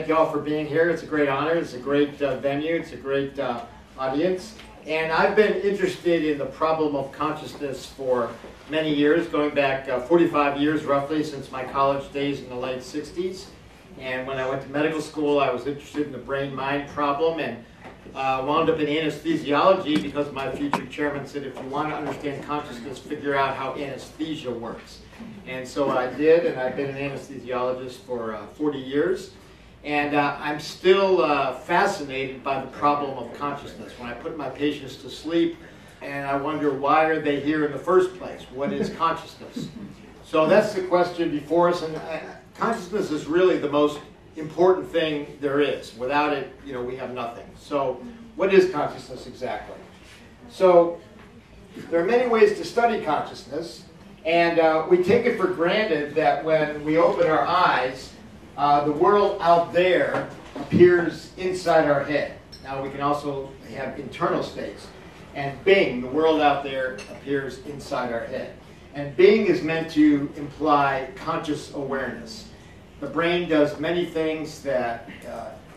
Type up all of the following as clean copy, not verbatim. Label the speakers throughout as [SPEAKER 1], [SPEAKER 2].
[SPEAKER 1] thank you all for being here. It's a great honor. It's a great venue. It's a great audience. And I've been interested in the problem of consciousness for many years, going back 45 years roughly since my college days in the late 60s. And when I went to medical school, I was interested in the brain-mind problem and wound up in anesthesiology because my future chairman said, if you want to understand consciousness, figure out how anesthesia works. And so I did, and I've been an anesthesiologist for 40 years. And I'm still fascinated by the problem of consciousness. When I put my patients to sleep, and I wonder, why are they here in the first place? What is consciousness? So that's the question before us. And consciousness is really the most important thing there is. Without it, we have nothing. So what is consciousness exactly? So there are many ways to study consciousness. And we take it for granted that when we open our eyes, the world out there appears inside our head. Now we can also have internal states. And being, the world out there, appears inside our head. And being is meant to imply conscious awareness. The brain does many things that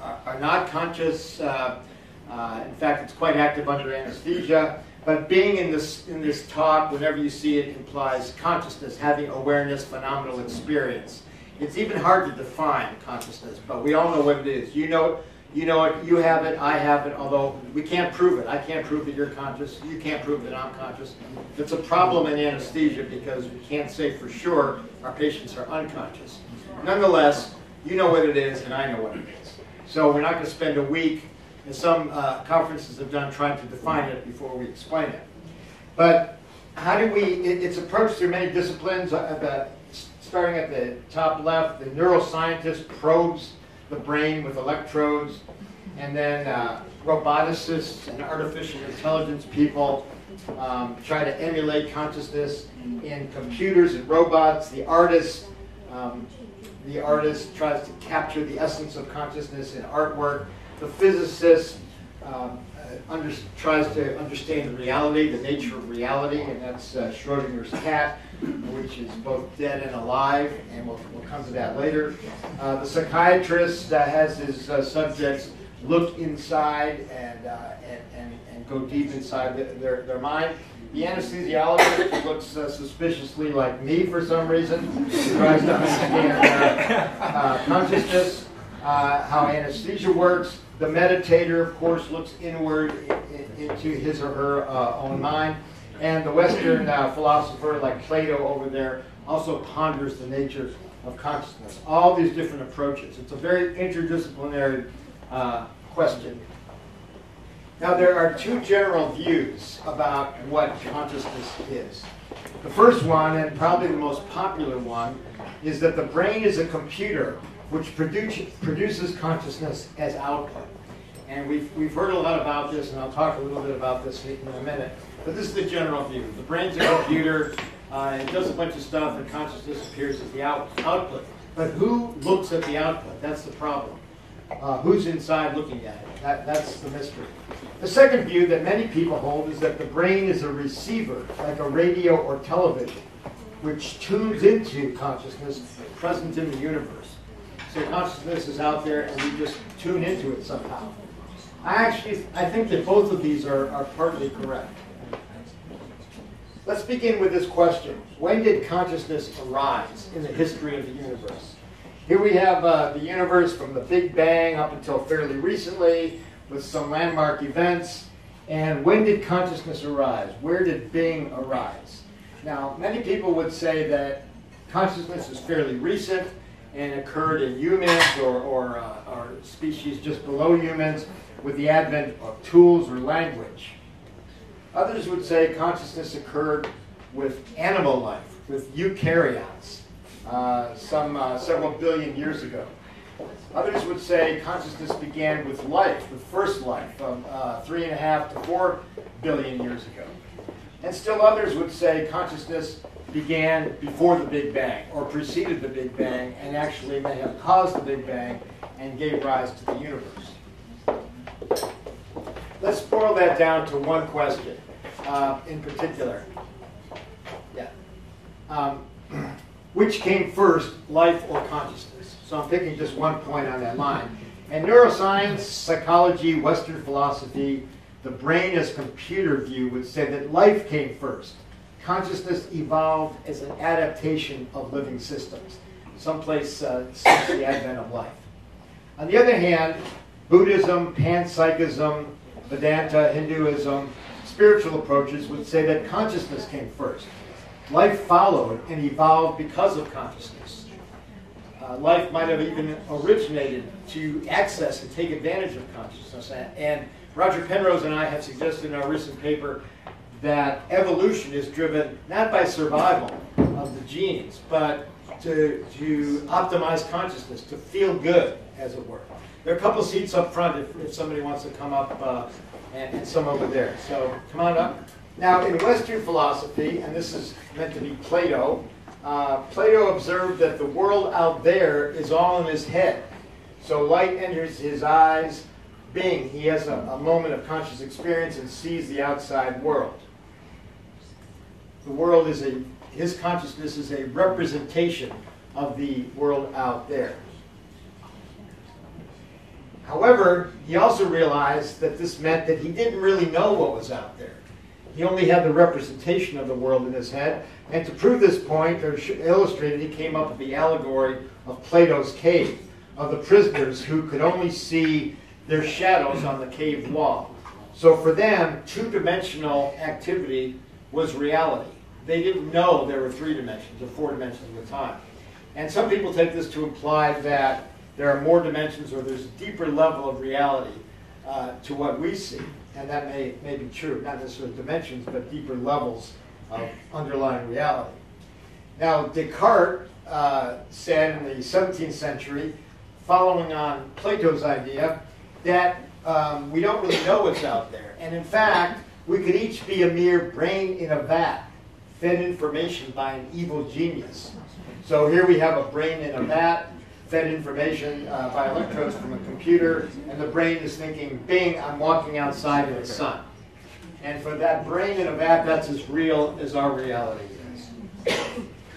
[SPEAKER 1] are not conscious. In fact, it's quite active under anesthesia. But being in this talk, whenever you see it, implies consciousness, having awareness, phenomenal experience. It's even hard to define consciousness, but we all know what it is. You know it, you have it, I have it, although we can't prove it. I can't prove that you're conscious. You can't prove that I'm conscious. It's a problem in anesthesia because we can't say for sure our patients are unconscious. Nonetheless, you know what it is, and I know what it is. So we're not going to spend a week, as some conferences have done, trying to define it before we explain it. But how do we, it's approached through many disciplines. Starting at the top left, the neuroscientist probes the brain with electrodes, and then roboticists and artificial intelligence people try to emulate consciousness in computers and robots. The artist tries to capture the essence of consciousness in artwork. The physicist tries to understand reality, the nature of reality, and that's Schrodinger's cat, which is both dead and alive, and we'll come to that later. The psychiatrist has his subjects look inside and go deep inside their mind. The anesthesiologist looks suspiciously like me for some reason. He tries to understand consciousness, how anesthesia works. The meditator, of course, looks inward into his or her own mind. And the Western philosopher, like Plato over there, also ponders the nature of consciousness. All these different approaches. It's a very interdisciplinary question. Now, there are two general views about what consciousness is. The first one, and probably the most popular one, is that the brain is a computer which produces consciousness as output. And we've heard a lot about this, and I'll talk a little bit about this in a minute. But this is the general view. The brain's a computer, it does a bunch of stuff, and consciousness appears as the output. But who looks at the output? That's the problem. Who's inside looking at it? That's the mystery. The second view that many people hold is that the brain is a receiver, like a radio or television, which tunes into consciousness present in the universe. So consciousness is out there, and we just tune into it somehow. I think that both of these are partly correct. Let's begin with this question. When did consciousness arise in the history of the universe? Here we have the universe from the Big Bang up until fairly recently, with some landmark events. And when did consciousness arise? Where did being arise? Now, many people would say that consciousness is fairly recent and occurred in humans or species just below humans with the advent of tools or language. Others would say consciousness occurred with animal life, with eukaryotes, several billion years ago. Others would say consciousness began with life, with first life, 3.5 to 4 billion years ago. And still others would say consciousness began before the Big Bang, or preceded the Big Bang, and actually may have caused the Big Bang and gave rise to the universe. Let's boil that down to one question in particular. Which came first, life or consciousness? So I'm picking just one point on that line. And neuroscience, psychology, Western philosophy, the brain as computer view would say that life came first. Consciousness evolved as an adaptation of living systems, someplace since the advent of life. On the other hand, Buddhism, panpsychism, Vedanta, Hinduism, spiritual approaches would say that consciousness came first. Life followed and evolved because of consciousness. Life might have even originated to access and take advantage of consciousness. And Roger Penrose and I have suggested in our recent paper that evolution is driven not by survival of the genes, but to optimize consciousness, to feel good, as it were. There are a couple seats up front if somebody wants to come up, and some over there. So come on up. Now, in Western philosophy, and this is meant to be Plato, Plato observed that the world out there is all in his head. So light enters his eyes, bing, he has a moment of conscious experience and sees the outside world. The world is his consciousness is a representation of the world out there. However, he also realized that this meant that he didn't really know what was out there. He only had the representation of the world in his head. And to prove this point, or illustrate it, he came up with the allegory of Plato's cave, of the prisoners who could only see their shadows on the cave wall. So for them, two-dimensional activity was reality. They didn't know there were 3 dimensions or 4 dimensions at the time. And some people take this to imply that there are more dimensions or there's a deeper level of reality to what we see. And that may be true, not necessarily dimensions, but deeper levels of underlying reality. Now, Descartes said in the 17th century, following on Plato's idea, that we don't really know what's out there. And in fact, we could each be a mere brain in a vat, fed information by an evil genius. So here we have a brain in a vat, fed information by electrodes from a computer, and the brain is thinking, bing, I'm walking outside in the sun. And for that brain in a vat, that's as real as our reality is.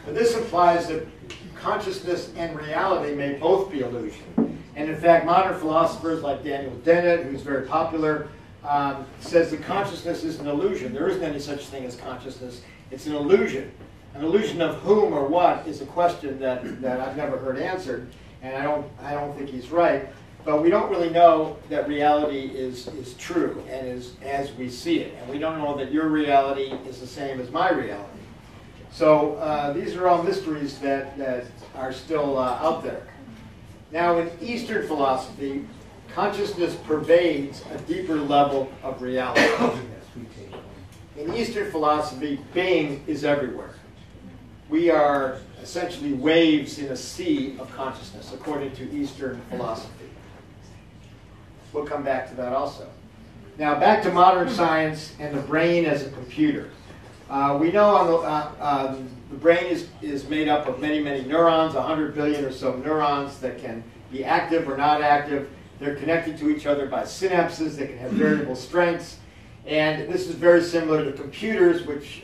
[SPEAKER 1] But this implies that consciousness and reality may both be illusion. And in fact, modern philosophers like Daniel Dennett, who's very popular, says that consciousness is an illusion. There isn't any such thing as consciousness. It's an illusion. An illusion of whom or what is a question that I've never heard answered, and I don't think he's right. But we don't really know that reality is true and is as we see it. And we don't know that your reality is the same as my reality. So these are all mysteries that are still out there. Now, in Eastern philosophy, consciousness pervades a deeper level of reality. In Eastern philosophy, being is everywhere. We are essentially waves in a sea of consciousness, according to Eastern philosophy. We'll come back to that also. Now, back to modern science and the brain as a computer. We know the brain is made up of many, many neurons, 100 billion or so neurons that can be active or not active. They're connected to each other by synapses that can have variable strengths. And this is very similar to computers, which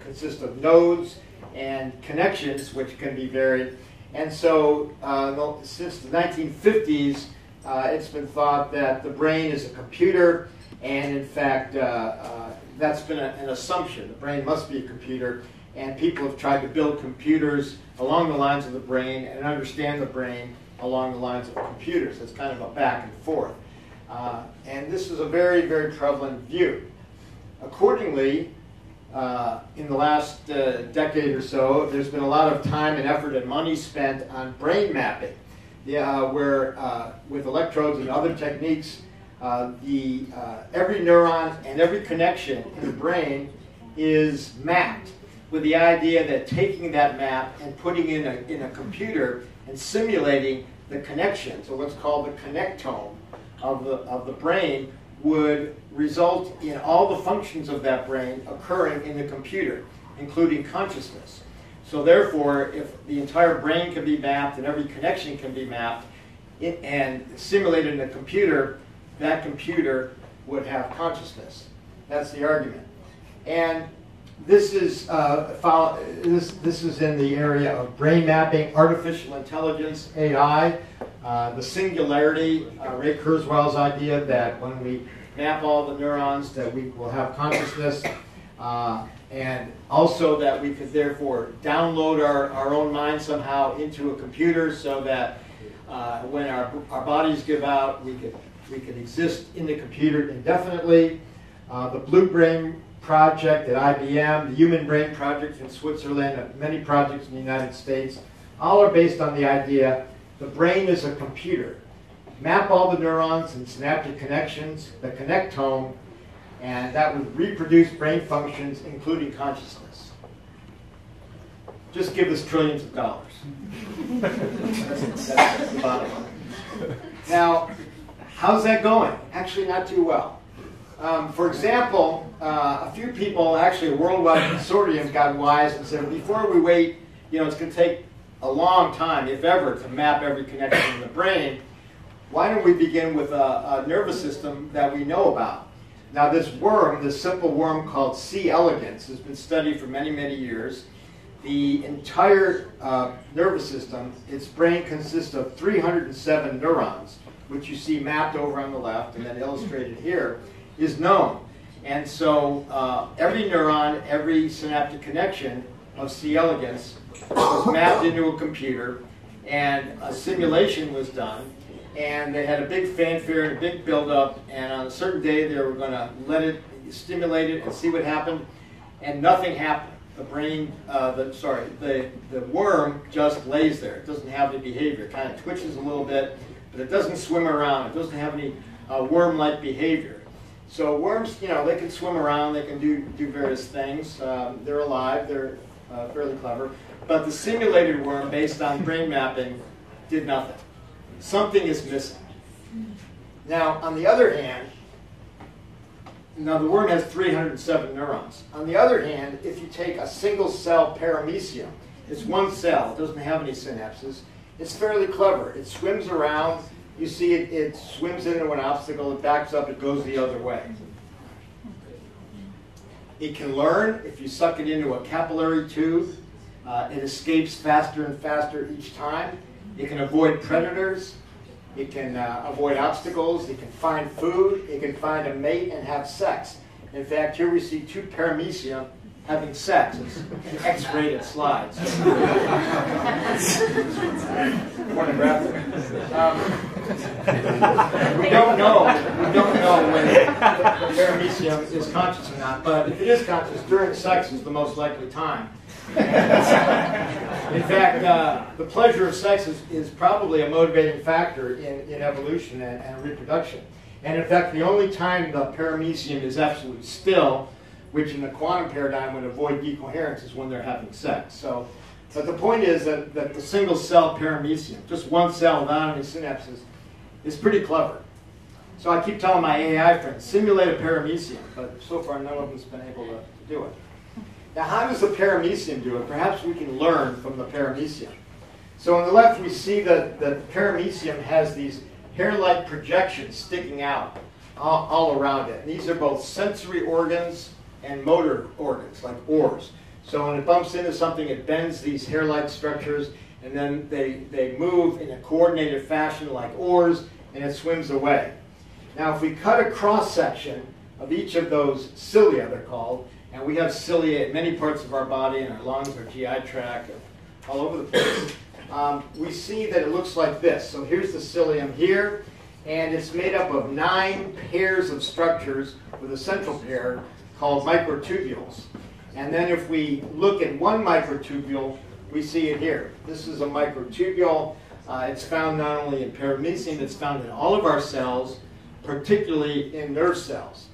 [SPEAKER 1] consist of nodes and connections, which can be varied. And so since the 1950s, it's been thought that the brain is a computer, and in fact, that's been an assumption. The brain must be a computer, and people have tried to build computers along the lines of the brain and understand the brain along the lines of computers. It's kind of a back and forth. And this is a very, very prevalent view. Accordingly, in the last decade or so, there's been a lot of time and effort and money spent on brain mapping, where with electrodes and other techniques, every neuron and every connection in the brain is mapped with the idea that taking that map and putting it in a computer and simulating the connections, or what's called the connectome of the brain, would result in all the functions of that brain occurring in the computer, including consciousness. So therefore, if the entire brain can be mapped and every connection can be mapped and simulated in a computer, that computer would have consciousness. That's the argument. And This is this is in the area of brain mapping, artificial intelligence, AI. The singularity, Ray Kurzweil's idea that when we map all the neurons that we will have consciousness, and also that we could therefore download our own mind somehow into a computer so that when our bodies give out, we could exist in the computer indefinitely. The Blue Brain Project at IBM, the Human Brain Project in Switzerland, and many projects in the United States, all are based on the idea the brain is a computer. Map all the neurons and synaptic connections that connect home, and that would reproduce brain functions, including consciousness. Just give us trillions of dollars. That's the bottom line. Now, how's that going? Actually, not too well. For example, a few people, actually a worldwide consortium, got wise and said, before we wait, it's going to take a long time, if ever, to map every connection in the brain. Why don't we begin with a nervous system that we know about? Now this worm, this simple worm called C. elegans, has been studied for many, many years. The entire nervous system, its brain consists of 307 neurons, which you see mapped over on the left and then illustrated here, is known. And so every neuron, every synaptic connection of C. elegans was mapped into a computer, and a simulation was done. And they had a big fanfare and a big build-up, and on a certain day they were going to let it stimulate it and see what happened, and nothing happened. The brain, the worm just lays there. It doesn't have any behavior. It kind of twitches a little bit, but it doesn't swim around. It doesn't have any worm-like behavior. So worms, they can swim around. They can do various things. They're alive. They're fairly clever. But the simulated worm, based on brain mapping, did nothing. Something is missing. Now, on the other hand, the worm has 307 neurons. On the other hand, if you take a single cell paramecium, it's one cell, it doesn't have any synapses, it's fairly clever. It swims around, you see it swims into an obstacle, it backs up, it goes the other way. It can learn. If you suck it into a capillary tube, it escapes faster and faster each time. It can avoid predators, it can avoid obstacles, it can find food, it can find a mate and have sex. In fact, here we see two paramecium having sex. It's an X-rated slide. Pornographic. We don't know when the paramecium is conscious or not, but if it is conscious, during sex is the most likely time. In fact, the pleasure of sex is probably a motivating factor in evolution and reproduction. And in fact, the only time the paramecium is absolutely still, which in the quantum paradigm would avoid decoherence, is when they're having sex. So, but the point is that the single cell paramecium, just one cell without any synapses, is pretty clever. So I keep telling my AI friends, simulate a paramecium, but so far none of them's been able to do it. Now, how does the paramecium do it? Perhaps we can learn from the paramecium. So on the left, we see that the paramecium has these hair-like projections sticking out all around it. And these are both sensory organs and motor organs, like oars. So when it bumps into something, it bends these hair-like structures, and then they move in a coordinated fashion like oars, and it swims away. Now, if we cut a cross-section of each of those cilia, they're called, and we have cilia in many parts of our body, in our lungs, our GI tract, all over the place, we see that it looks like this. So here's the cilium here, and it's made up of 9 pairs of structures with a central pair called microtubules. And then if we look at one microtubule, we see it here. This is a microtubule. It's found not only in paramecium, it's found in all of our cells, particularly in nerve cells.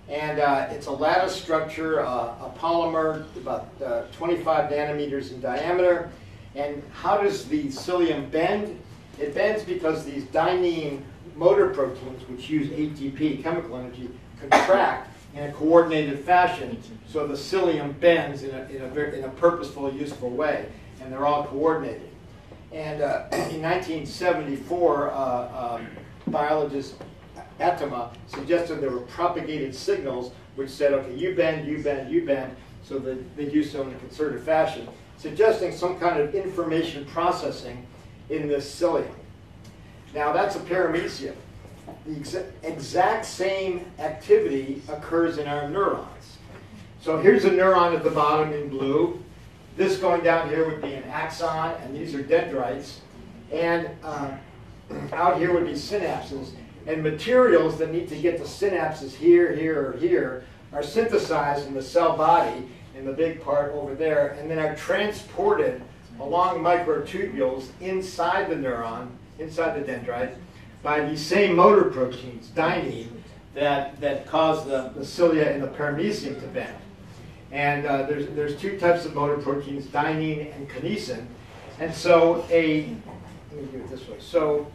[SPEAKER 1] And it's a lattice structure, a polymer about 25 nanometers in diameter. And how does the cilium bend? It bends because these dynein motor proteins, which use ATP, chemical energy, contract in a coordinated fashion, so the cilium bends in a purposeful, useful way, and they're all coordinated. And in 1974, biologist Atama suggested there were propagated signals which said, okay, you bend, you bend, you bend. so that they do so in a concerted fashion, suggesting some kind of information processing in this cilia. Now that's a paramecium. The exact same activity occurs in our neurons. So here's a neuron at the bottom in blue. This going down here would be an axon, and these are dendrites. And out here would be synapses. And materials that need to get to synapses here, here, or here are synthesized in the cell body, in the big part over there, and then are transported along microtubules inside the neuron, inside the dendrite, by these same motor proteins, dynein, that cause the cilia and the paramecium to bend. And there's two types of motor proteins, dynein and kinesin. And so let me do it this way. So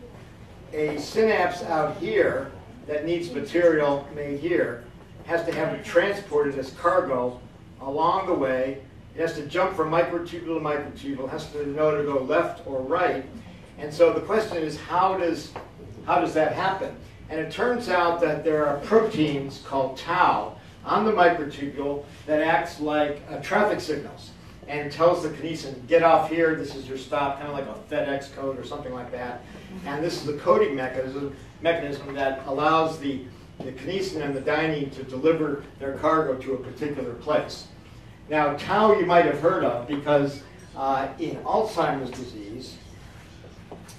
[SPEAKER 1] a synapse out here that needs material made here has to have it transported as cargo along the way. It has to jump from microtubule to microtubule. It has to know to go left or right. And so the question is, how does that happen? And it turns out that there are proteins called tau on the microtubule that acts like traffic signals and tells the kinesin, get off here, this is your stop, kind of like a FedEx code or something like that. And this is the coding mechanism that allows the kinesin and the dynein to deliver their cargo to a particular place. Now, tau you might have heard of because in Alzheimer's disease,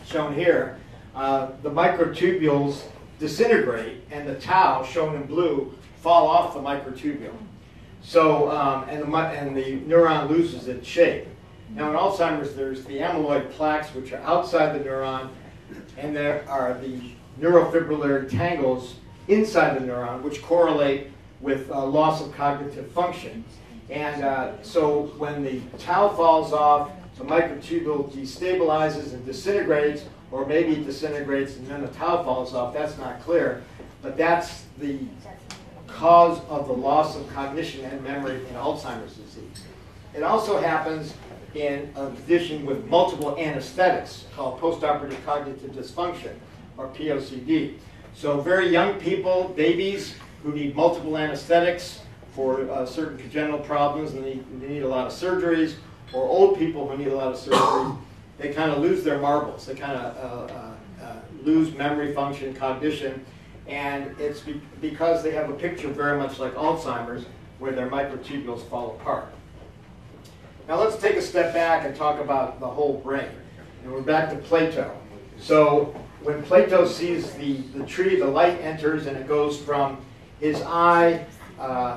[SPEAKER 1] shown here, the microtubules disintegrate and the tau, shown in blue, fall off the microtubule. So, and the neuron loses its shape. Now in Alzheimer's, there's the amyloid plaques, which are outside the neuron, and there are the neurofibrillary tangles inside the neuron, which correlate with loss of cognitive function. And so when the tau falls off, the microtubule destabilizes and disintegrates, or maybe it disintegrates and then the tau falls off. That's not clear. But that's the cause of the loss of cognition and memory in Alzheimer's disease. It also happens in a condition with multiple anesthetics called postoperative cognitive dysfunction, or POCD. So very young people, babies who need multiple anesthetics for certain congenital problems and they need a lot of surgeries, or old people who need a lot of surgeries, they kind of lose their marbles. They kind of lose memory function, cognition, and it's because they have a picture very much like Alzheimer's, where their microtubules fall apart. Now let's take a step back and talk about the whole brain. And we're back to Plato. So when Plato sees the tree, the light enters and it goes from his eye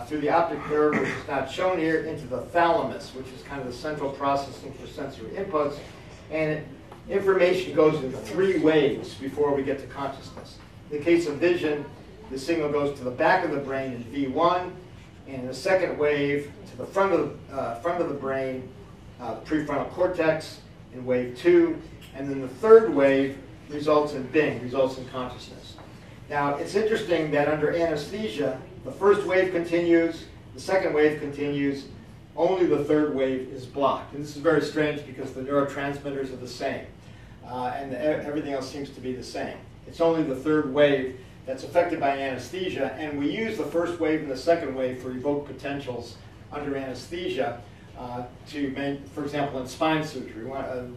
[SPEAKER 1] through the optic nerve, which is not shown here, into the thalamus, which is kind of the central processing for sensory inputs. And information goes in 3 waves before we get to consciousness. In the case of vision, the signal goes to the back of the brain in V1, and in the second wave to the front of the brain, the prefrontal cortex in wave 2, and then the third wave results in Bing, results in consciousness. Now, it's interesting that under anesthesia, the first wave continues, the second wave continues, only the third wave is blocked. And this is very strange because the neurotransmitters are the same, and everything else seems to be the same. It's only the third wave that's affected by anesthesia, and we use the first wave and the second wave for evoked potentials under anesthesia for example, in spine surgery.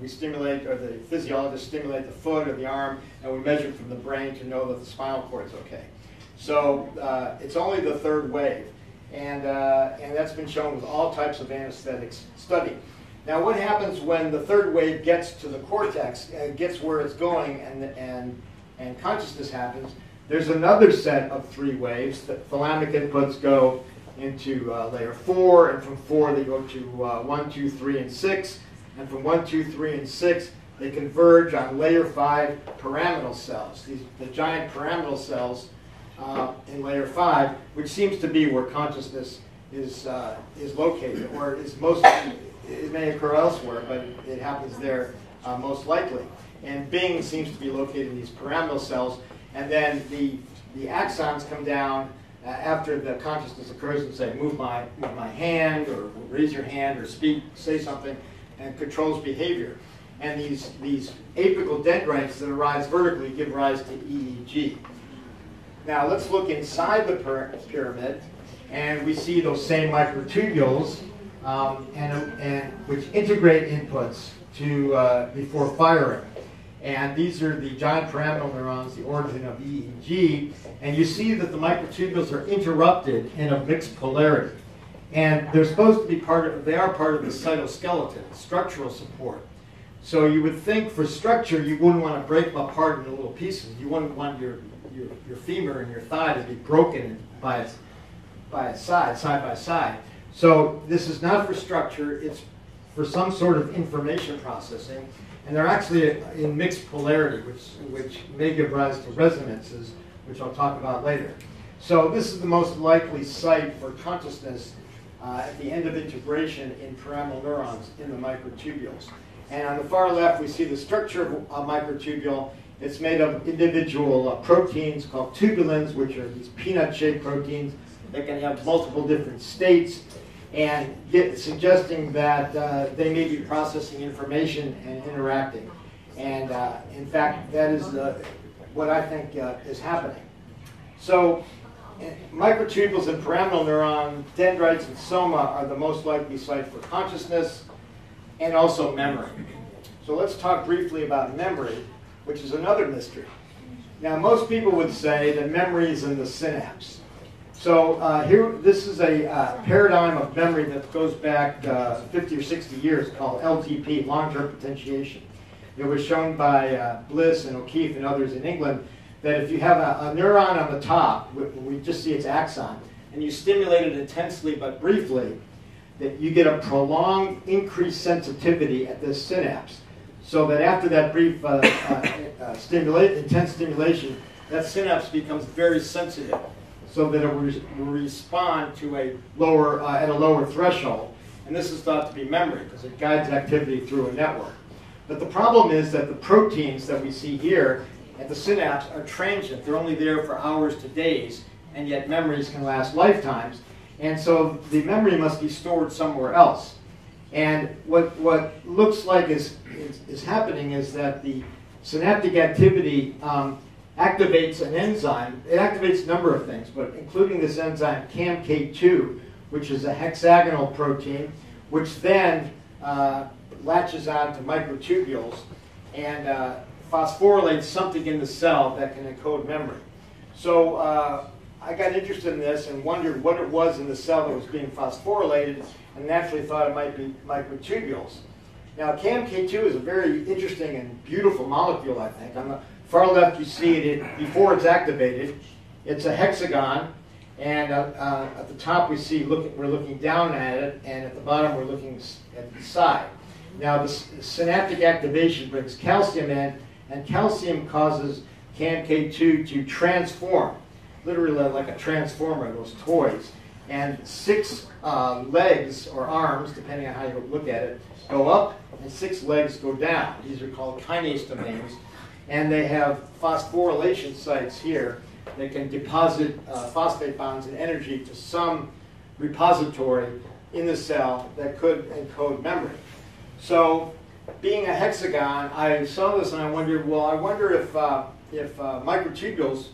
[SPEAKER 1] We stimulate, or the physiologists stimulate the foot or the arm, and we measure from the brain to know that the spinal cord is okay. So it's only the third wave, and that's been shown with all types of anesthetics studied. Now, what happens when the third wave gets to the cortex, gets where it's going, and consciousness happens? There's another set of 3 waves. The thalamic inputs go into layer 4, and from 4 they go to 1, 2, 3, and 6, and from 1, 2, 3, and 6 they converge on layer 5 pyramidal cells. The giant pyramidal cells in layer 5, which seems to be where consciousness is located, or is most. It may occur elsewhere, but it happens there most likely. And Bing seems to be located in these pyramidal cells, and then the axons come down after the consciousness occurs and say, move my hand, or raise your hand, or speak, say something, and controls behavior. And these apical dendrites that arise vertically give rise to EEG. Now let's look inside the pyramid. And we see those same microtubules which integrate inputs to before firing. And these are the giant pyramidal neurons, the origin of EEG. And you see that the microtubules are interrupted in a mixed polarity. And they're supposed to be they are part of the cytoskeleton, structural support. So you would think for structure, you wouldn't want to break them apart into little pieces. You wouldn't want your femur and your thigh to be broken by its side by side. So this is not for structure, it's for some sort of information processing. And they're actually in mixed polarity, which may give rise to resonances, which I'll talk about later. So this is the most likely site for consciousness at the end of integration in pyramidal neurons in the microtubules. And on the far left, we see the structure of a microtubule. It's made of individual proteins called tubulins, which are these peanut-shaped proteins that can have multiple different states, and suggesting that they may be processing information and interacting. And in fact, that is what I think is happening. So microtubules and pyramidal neuron, dendrites, and soma are the most likely site for consciousness and also memory. So let's talk briefly about memory, which is another mystery. Now, most people would say that memory is in the synapse. So this is a paradigm of memory that goes back 50 or 60 years called LTP, long-term potentiation. It was shown by Bliss and O'Keefe and others in England that if you have a neuron on the top, we just see its axon, and you stimulate it intensely but briefly, that you get a prolonged increased sensitivity at this synapse. So that after that brief intense stimulation, that synapse becomes very sensitive, so that it will respond to at a lower threshold. And this is thought to be memory, because it guides activity through a network. But the problem is that the proteins that we see here at the synapse are transient. They're only there for hours to days, and yet memories can last lifetimes. And so the memory must be stored somewhere else. And what looks like is happening is that the synaptic activity activates an enzyme. It activates a number of things, but including this enzyme CAMK2, which is a hexagonal protein, which then latches on to microtubules and phosphorylates something in the cell that can encode memory. So I got interested in this and wondered what it was in the cell that was being phosphorylated, and naturally thought it might be microtubules. Now, CAMK2 is a very interesting and beautiful molecule, I think. On the far left, you see it before it's activated. It's a hexagon, and at the top, we're looking down at it, and at the bottom, we're looking at the side. Now, the synaptic activation brings calcium in, and calcium causes CAMK2 to transform, literally like a transformer, those toys. And 6 legs or arms, depending on how you look at it, go up, and 6 legs go down. These are called kinase domains. And they have phosphorylation sites here that can deposit phosphate bonds and energy to some repository in the cell that could encode memory. So, being a hexagon, I saw this and I wondered, well, I wonder if microtubules,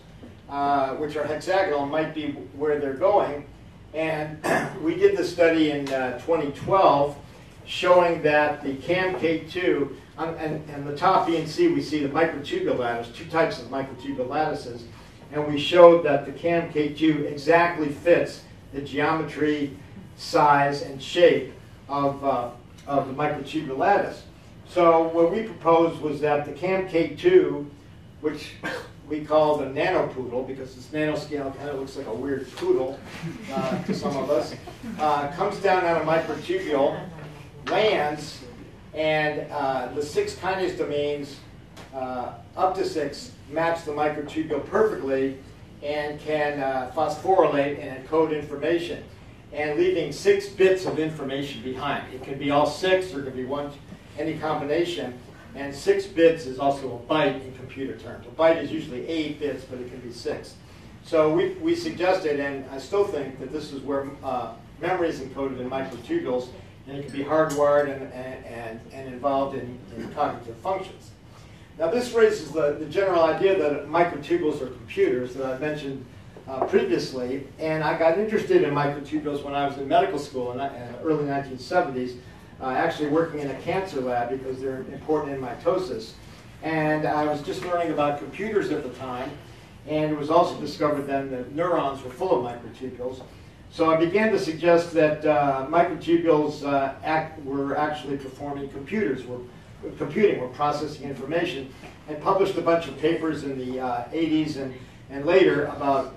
[SPEAKER 1] which are hexagonal, might be where they're going. And we did the study in 2012 showing that the CAMK2, and the top B and C, we see the microtubule lattice, 2 types of microtubule lattices, and we showed that the CAMK2 exactly fits the geometry, size, and shape of the microtubule lattice. So what we proposed was that the CAMK2, which we call the nanopoodle, because its nanoscale kind of looks like a weird poodle to some of us, comes down on a microtubule, lands, and the 6 kinase domains, up to 6, match the microtubule perfectly and can phosphorylate and encode information, and leaving 6 bits of information behind. It can be all 6, or it can be any combination. And 6 bits is also a byte in computer terms. A byte is usually 8 bits, but it can be 6. So we suggested, and I still think, that this is where memory is encoded in microtubules, and it can be hardwired and involved in cognitive functions. Now, this raises the general idea that microtubules are computers that I mentioned previously, and I got interested in microtubules when I was in medical school in the early 1970s, actually working in a cancer lab because they're important in mitosis. And I was just learning about computers at the time, and it was also discovered then that neurons were full of microtubules. So I began to suggest that microtubules were actually performing computers, were processing information, and published a bunch of papers in the 80s and later about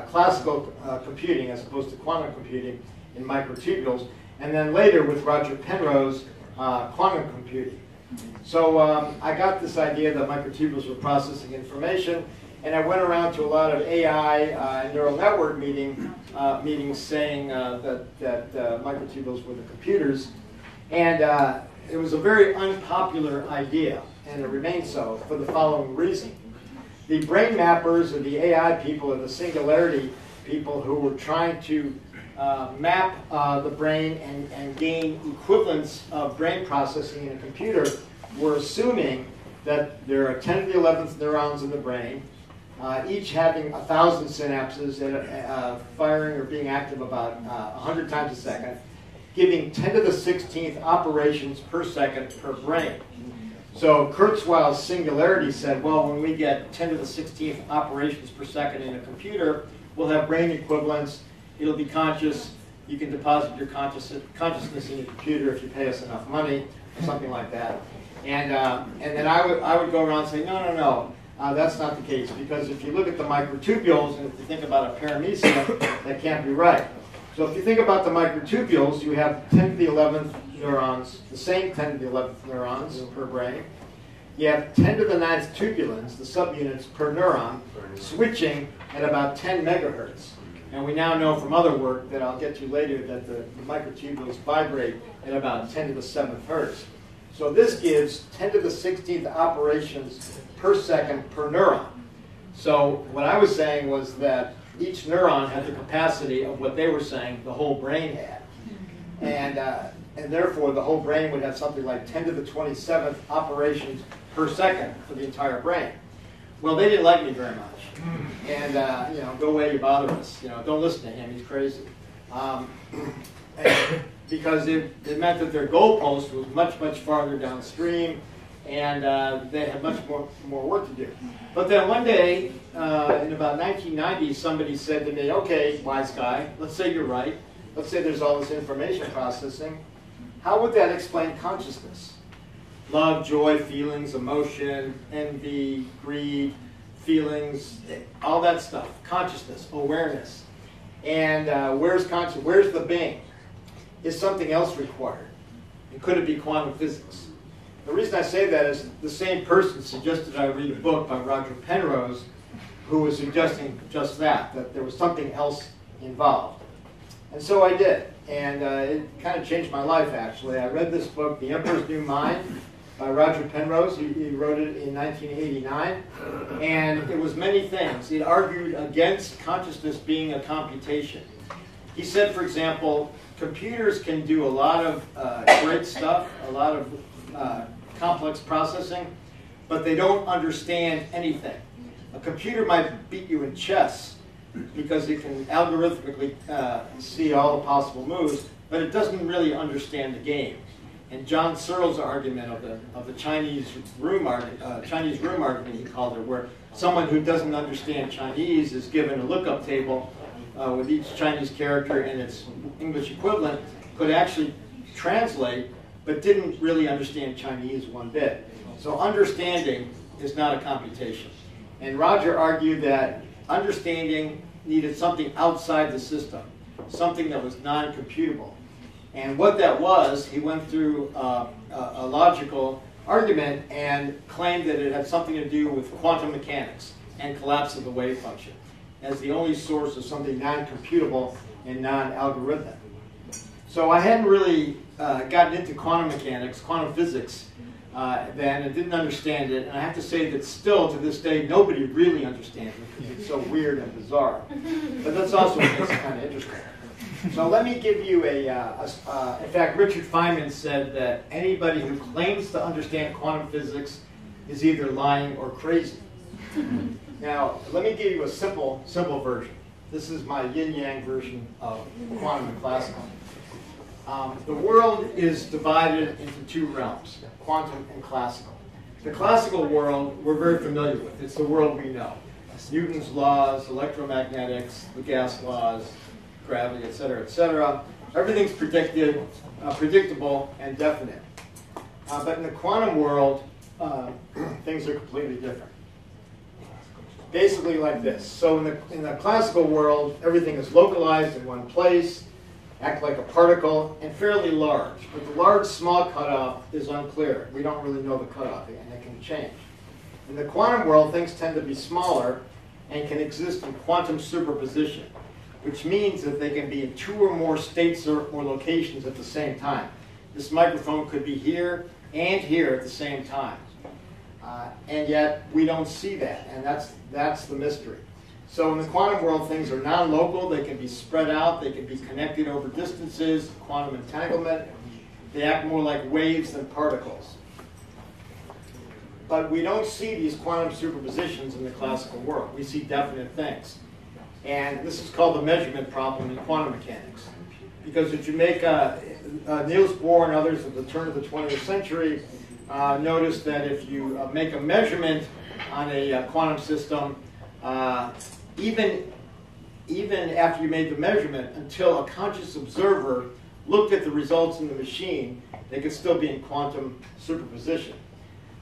[SPEAKER 1] classical computing as opposed to quantum computing in microtubules, and then later with Roger Penrose, quantum computing. So I got this idea that microtubules were processing information, and I went around to a lot of AI neural network meetings saying that microtubules were the computers, and it was a very unpopular idea, and it remains so for the following reason. The brain mappers or the AI people or the singularity people who were trying to map the brain and gain equivalence of brain processing in a computer were assuming that there are 10 to the 11th neurons in the brain, each having 1,000 synapses firing or being active about 100 times a second, giving 10 to the 16th operations per second per brain. So Kurzweil's singularity said, well, when we get 10 to the 16th operations per second in a computer, we'll have brain equivalence, it'll be conscious, you can deposit your consciousness in your computer if you pay us enough money, or something like that. And then I would go around and say, no, that's not the case, because if you look at the microtubules, and if you think about a paramecia, that can't be right. So if you think about the microtubules, you have 10 to the 11th neurons, the same 10 to the 11th neurons per brain. You have 10 to the 9th tubulins, the subunits per neuron, switching at about 10 megahertz. And we now know from other work that I'll get to later that the microtubules vibrate at about 10 to the 7th hertz. So this gives 10 to the 16th operations per second per neuron. So what I was saying was that each neuron had the capacity of what they were saying the whole brain had. And therefore, the whole brain would have something like 10 to the 27th operations per second for the entire brain. Well, they didn't like me very much. And, go away, you bother us. Don't listen to him, he's crazy. Because it meant that their goalpost was much, much farther downstream, and they had much more work to do. But then one day, in about 1990, somebody said to me, okay, wise guy, let's say you're right. Let's say there's all this information processing. How would that explain consciousness? Love, joy, feelings, emotion, envy, greed, feelings, all that stuff. Consciousness, awareness. And where's consciousness? Where's the being? Is something else required? And could it be quantum physics? The reason I say that is the same person suggested I read a book by Roger Penrose who was suggesting just that there was something else involved. And so I did. And it kind of changed my life, actually. I read this book, The Emperor's New Mind, by Roger Penrose. He wrote it in 1989. And it was many things. It argued against consciousness being a computation. He said, for example, computers can do a lot of great stuff, a lot of complex processing, but they don't understand anything. A computer might beat you in chess because it can algorithmically see all the possible moves, but it doesn't really understand the game. And John Searle's argument of the Chinese room argument, he called it, where someone who doesn't understand Chinese is given a lookup table with each Chinese character and its English equivalent, could actually translate, but didn't really understand Chinese one bit. So understanding is not a computation. And Roger argued that understanding needed something outside the system, something that was non-computable. And what that was, he went through a logical argument and claimed that it had something to do with quantum mechanics and collapse of the wave function as the only source of something non-computable and non-algorithmic. So I hadn't really gotten into quantum mechanics, quantum physics, then, and didn't understand it. And I have to say that still, to this day, nobody really understands it because it's so weird and bizarre. But that's also what makes it kind of interesting. So let me give you in fact, Richard Feynman said that anybody who claims to understand quantum physics is either lying or crazy. Now, let me give you a simple version. This is my yin-yang version of quantum and classical. The world is divided into two realms, quantum and classical. The classical world we're very familiar with. It's the world we know. Newton's laws, electromagnetics, the gas laws, gravity, etc., etc. Everything's predictable and definite. But in the quantum world, things are completely different. Basically like this. So in the classical world, everything is localized in one place, act like a particle, and fairly large. But the large-small cutoff is unclear. We don't really know the cutoff, and it can change. In the quantum world, things tend to be smaller and can exist in quantum superposition, which means that they can be in two or more states or locations at the same time. This microphone could be here and here at the same time. And yet, we don't see that, and that's the mystery. So in the quantum world, things are non-local. They can be spread out. They can be connected over distances, quantum entanglement. They act more like waves than particles. But we don't see these quantum superpositions in the classical world. We see definite things. And this is called the measurement problem in quantum mechanics. Because if you make Niels Bohr and others at the turn of the 20th century noticed that if you make a measurement on a quantum system, even after you made the measurement, until a conscious observer looked at the results in the machine, they could still be in quantum superposition.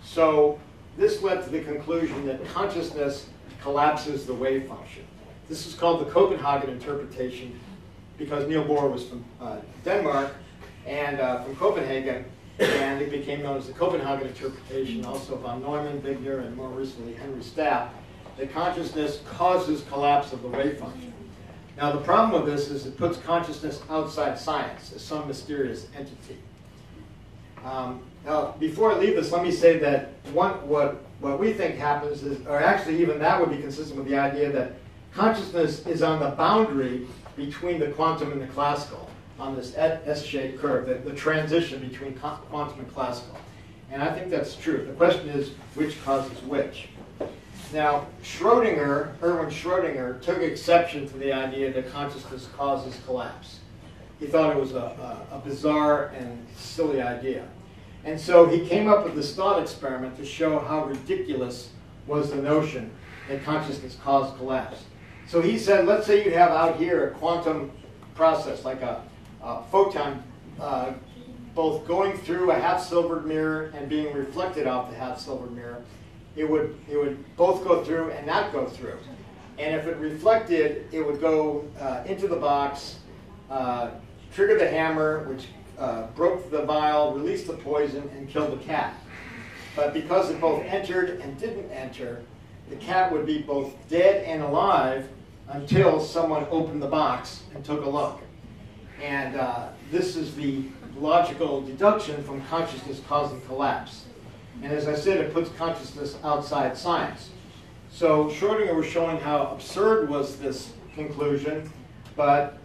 [SPEAKER 1] So this led to the conclusion that consciousness collapses the wave function. This is called the Copenhagen interpretation, because Niels Bohr was from Denmark and from Copenhagen, and it became known as the Copenhagen interpretation, also von Neumann, Wigner, and more recently Henry Stapp, that consciousness causes collapse of the wave function. Now the problem with this is it puts consciousness outside science as some mysterious entity. Now before I leave this, let me say that what we think happens is, or actually even that would be consistent with the idea that consciousness is on the boundary between the quantum and the classical, on this S-shaped curve, the transition between quantum and classical. And I think that's true. The question is, which causes which? Now, Erwin Schrödinger, took exception to the idea that consciousness causes collapse. He thought it was a bizarre and silly idea. And so he came up with this thought experiment to show how ridiculous was the notion that consciousness caused collapse. So he said, let's say you have out here a quantum process, like a photon both going through a half-silvered mirror and being reflected off the half-silvered mirror. It would both go through and not go through. And if it reflected, it would go into the box, trigger the hammer, which broke the vial, released the poison, and killed the cat. But because it both entered and didn't enter, the cat would be both dead and alive until someone opened the box and took a look. And this is the logical deduction from consciousness causing collapse. And as I said, it puts consciousness outside science. So Schrödinger was showing how absurd was this conclusion, but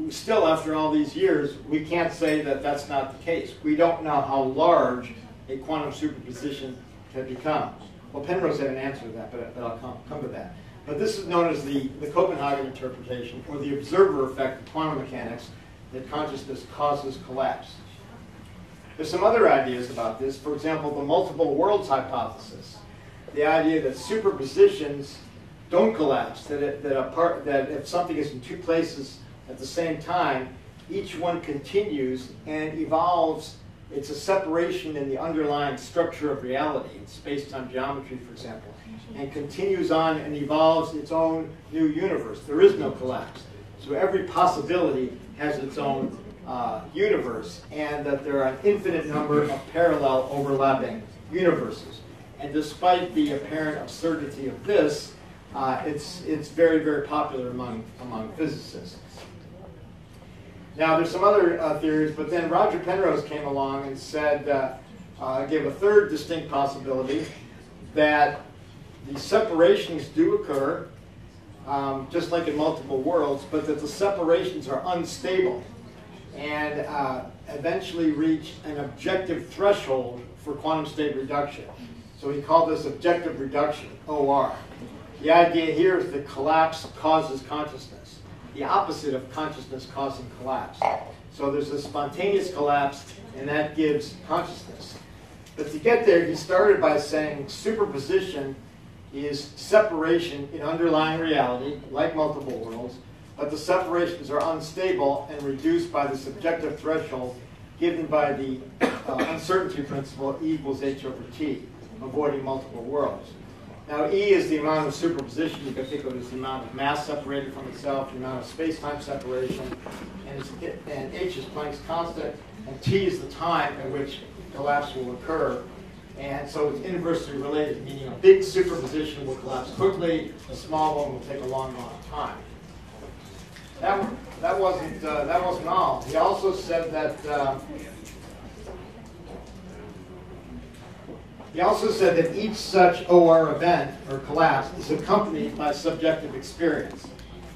[SPEAKER 1] still, after all these years, we can't say that that's not the case. We don't know how large a quantum superposition can become. Well, Penrose had an answer to that, but I'll come to that. But this is known as the Copenhagen interpretation, or the observer effect of quantum mechanics, that consciousness causes collapse. There's some other ideas about this. For example, the multiple worlds hypothesis. The idea that superpositions don't collapse, that if something is in two places at the same time, each one continues and evolves. It's a separation in the underlying structure of reality, in space-time geometry, for example, and continues on and evolves its own new universe. There is no collapse. So every possibility has its own universe, and that there are an infinite number of parallel overlapping universes. And despite the apparent absurdity of this, it's very, very popular among physicists. Now, there's some other theories, but then Roger Penrose came along and said, gave a third distinct possibility, that the separations do occur, just like in multiple worlds, but that the separations are unstable and eventually reach an objective threshold for quantum state reduction. So he called this objective reduction, OR. The idea here is that collapse causes consciousness. the opposite of consciousness causing collapse. So there's a spontaneous collapse, and that gives consciousness. But to get there, he started by saying superposition is separation in underlying reality, like multiple worlds, but the separations are unstable and reduced by the subjective threshold given by the uncertainty principle E equals h over t, avoiding multiple worlds. Now, E is the amount of superposition. You can think of it as the amount of mass separated from itself, the amount of space-time separation, and h is Planck's constant, and t is the time at which collapse will occur. And so it's inversely related, meaning a big superposition will collapse quickly, a small one will take a long, long time. That wasn't all. He also said that each such OR event or collapse is accompanied by subjective experience.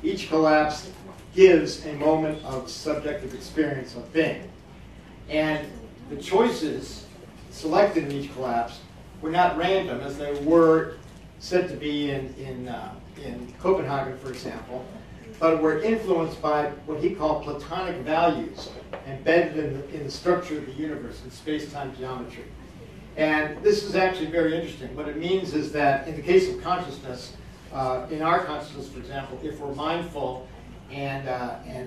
[SPEAKER 1] Each collapse gives a moment of subjective experience of being. And the choices selected in each collapse were not random, as they were said to be in Copenhagen, for example, but were influenced by what he called Platonic values embedded in the structure of the universe in space-time geometry. And this is actually very interesting. What it means is that in the case of consciousness, in our consciousness, for example, if we're mindful and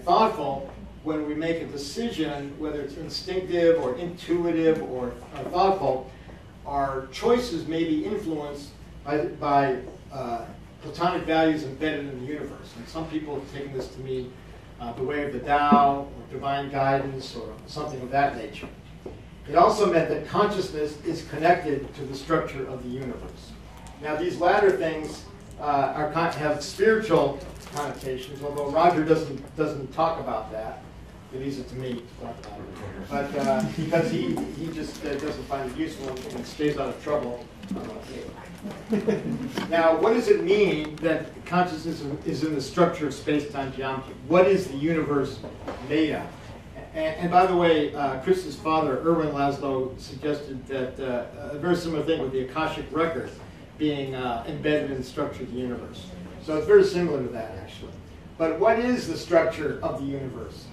[SPEAKER 1] thoughtful, when we make a decision, whether it's instinctive or intuitive or thoughtful, our choices may be influenced by Platonic values embedded in the universe. And some people have taken this to mean the way of the Tao, or divine guidance, or something of that nature. It also meant that consciousness is connected to the structure of the universe. Now, these latter things have spiritual connotations, although Roger doesn't talk about that. He leaves it to me to talk about it. But because he just doesn't find it useful and stays out of trouble. Now, what does it mean that consciousness is in the structure of space-time geometry? What is the universe made of? And by the way, Chris's father, Erwin Laszlo, suggested that a very similar thing with the Akashic record being embedded in the structure of the universe. So it's very similar to that, actually. But what is the structure of the universe?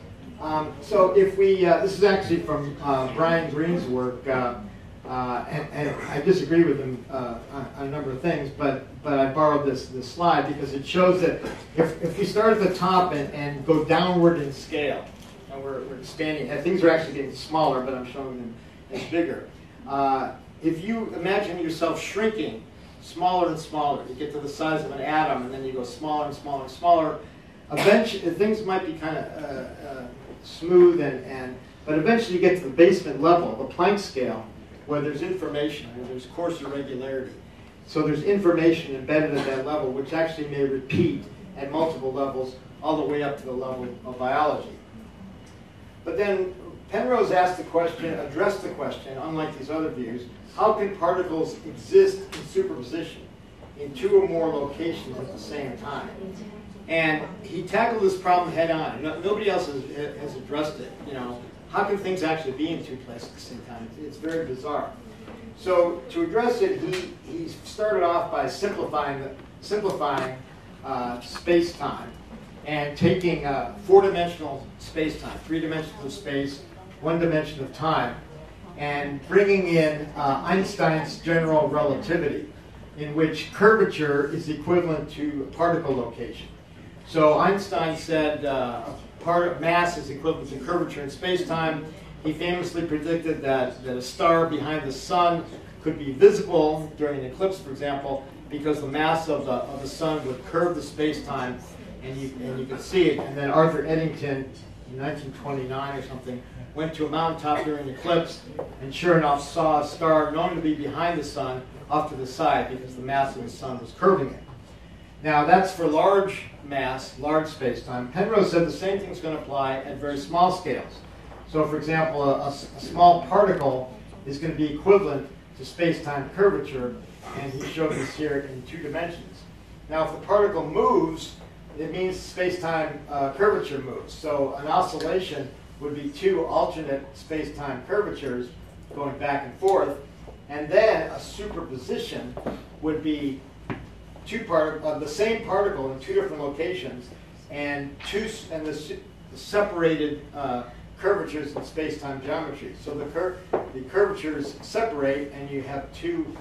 [SPEAKER 1] So if we, this is actually from Brian Greene's work, and I disagree with him on a number of things, but I borrowed this slide because it shows that if we start at the top and go downward in scale, and we're expanding, and things are actually getting smaller, but I'm showing them as bigger. If you imagine yourself shrinking smaller and smaller, you get to the size of an atom, and then you go smaller and smaller and smaller, eventually things might be kind of smooth, but eventually you get to the basement level, the Planck scale, where there's information, where there's coarse irregularity. So there's information embedded at that level, which actually may repeat at multiple levels, all the way up to the level of biology. But then Penrose asked the question, addressed the question, unlike these other views, how can particles exist in superposition in two or more locations at the same time? And he tackled this problem head on. Nobody else has addressed it. You know, how can things actually be in two places at the same time? It's very bizarre. So to address it, he started off by simplifying space-time and taking four-dimensional space-time, 3 dimensions of space, 1 dimension of time, and bringing in Einstein's general relativity, in which curvature is equivalent to particle location. So Einstein said mass is equivalent to curvature in space-time. He famously predicted that a star behind the sun could be visible during an eclipse, for example, because the mass of the sun would curve the space-time, and you could see it. And then Arthur Eddington, in 1929 or something, went to a mountaintop during an eclipse, and sure enough saw a star known to be behind the sun off to the side because the mass of the sun was curving it. Now that's for large mass, large space-time. Penrose said the same thing is going to apply at very small scales. So for example, a small particle is going to be equivalent to space-time curvature, and he showed this here in 2 dimensions. Now if the particle moves, it means space-time curvature moves. So an oscillation would be 2 alternate space-time curvatures going back and forth, and then a superposition would be the same particle in 2 different locations and the separated curvatures in space-time geometry. So the curvatures separate, and you have two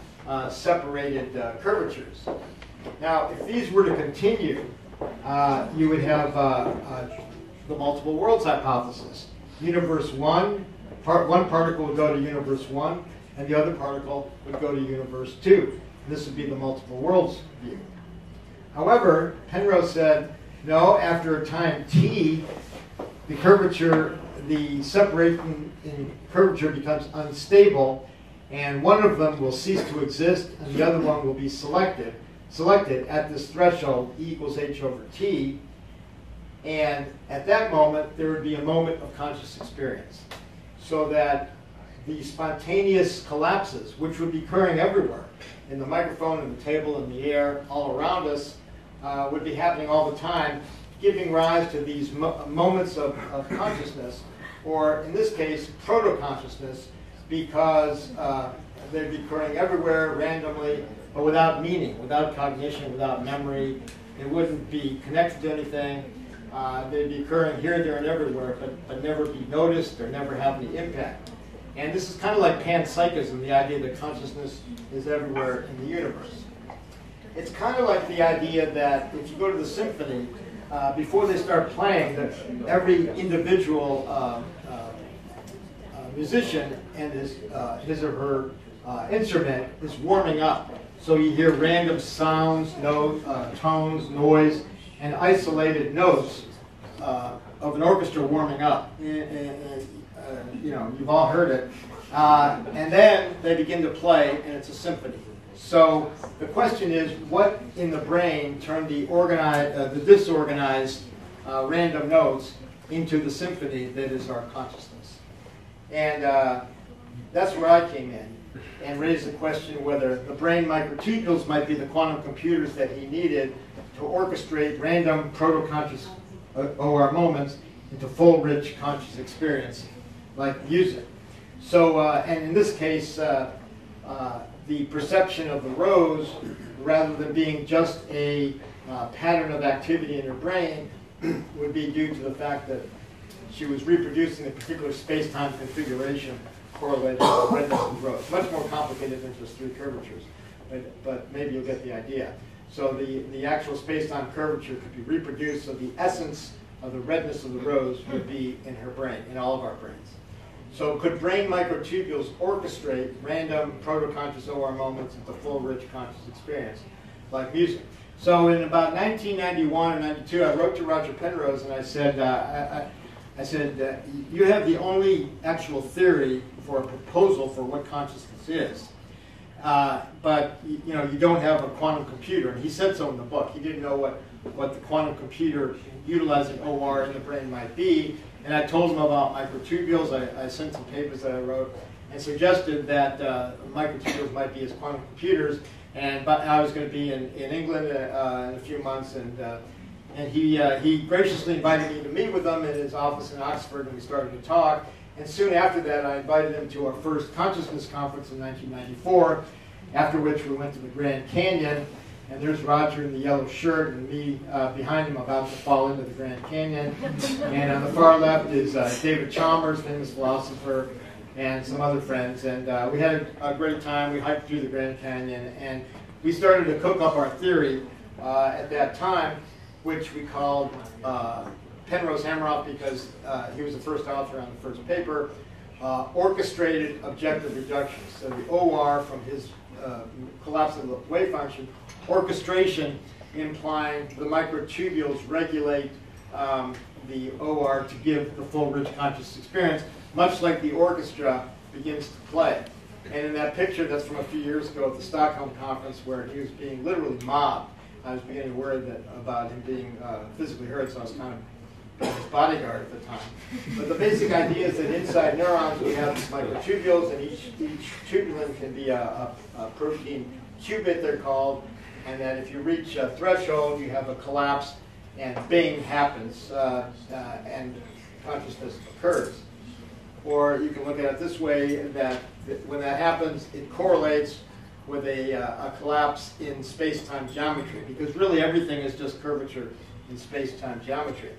[SPEAKER 1] separated curvatures. Now, if these were to continue, you would have the multiple worlds hypothesis. Universe 1, one particle would go to universe 1, and the other particle would go to universe 2. This would be the multiple worlds view. However, Penrose said, no, after a time t, the separation in curvature becomes unstable, and one of them will cease to exist, and the other one will be selected at this threshold, E equals h over t, and at that moment, there would be a moment of conscious experience. So that the spontaneous collapses, which would be occurring everywhere, in the microphone, in the table, in the air, all around us, would be happening all the time, giving rise to these moments of consciousness, or in this case, proto-consciousness, because they'd be occurring everywhere, randomly, but without meaning, without cognition, without memory. They wouldn't be connected to anything. They'd be occurring here, there, and everywhere, but never be noticed or never have any impact. And this is kind of like panpsychism, the idea that consciousness is everywhere in the universe. It's kind of like the idea that if you go to the symphony, before they start playing, that every individual musician and his or her instrument is warming up. So you hear random sounds, tones, noise, and isolated notes of an orchestra warming up. You've all heard it. And then they begin to play, and it's a symphony. So the question is, what in the brain turned the disorganized random notes into the symphony that is our consciousness? And that's where I came in and raised the question whether the brain microtubules might be the quantum computers that he needed to orchestrate random proto-conscious OR moments into full, rich, conscious experience, like music. So, and in this case, the perception of the rose, rather than being just a pattern of activity in her brain, would be due to the fact that she was reproducing a particular space-time configuration correlated with the redness of the rose. Much more complicated than just three curvatures, but maybe you'll get the idea. So the actual space-time curvature could be reproduced, so the essence of the redness of the rose would be in her brain, in all of our brains. So could brain microtubules orchestrate random proto-conscious OR moments into full, rich, conscious experience, like music? So in about 1991 or 92, I wrote to Roger Penrose and I said, you have the only actual theory for a proposal for what consciousness is. But you don't have a quantum computer. And he said so in the book. He didn't know what the quantum computer utilizing OR in the brain might be. And I told him about microtubules. I sent some papers that I wrote and suggested that microtubules might be his quantum computers. But I was going to be in England in a few months, and he graciously invited me to meet with him in his office in Oxford, and we started to talk. And soon after that, I invited him to our first consciousness conference in 1994, after which we went to the Grand Canyon. And there's Roger in the yellow shirt and me behind him about to fall into the Grand Canyon. And on the far left is David Chalmers, famous philosopher, and some other friends. And we had a great time. We hiked through the Grand Canyon. And we started to cook up our theory at that time, which we called Penrose Hameroff, because he was the first author on the first paper, orchestrated objective reduction. So the OR from his collapse of the wave function, orchestration implying the microtubules regulate the OR to give the full rich conscious experience, much like the orchestra begins to play. And in that picture, that's from a few years ago at the Stockholm conference, where he was being literally mobbed. I was beginning to worry about him being physically hurt, so I was kind of his bodyguard at the time. But the basic idea is that inside neurons we have these microtubules, and each tubulin can be a protein qubit, they're called, and that if you reach a threshold, you have a collapse, and bing happens, and consciousness occurs. Or you can look at it this way, that when that happens, it correlates with a collapse in space-time geometry, because really everything is just curvature in space-time geometry.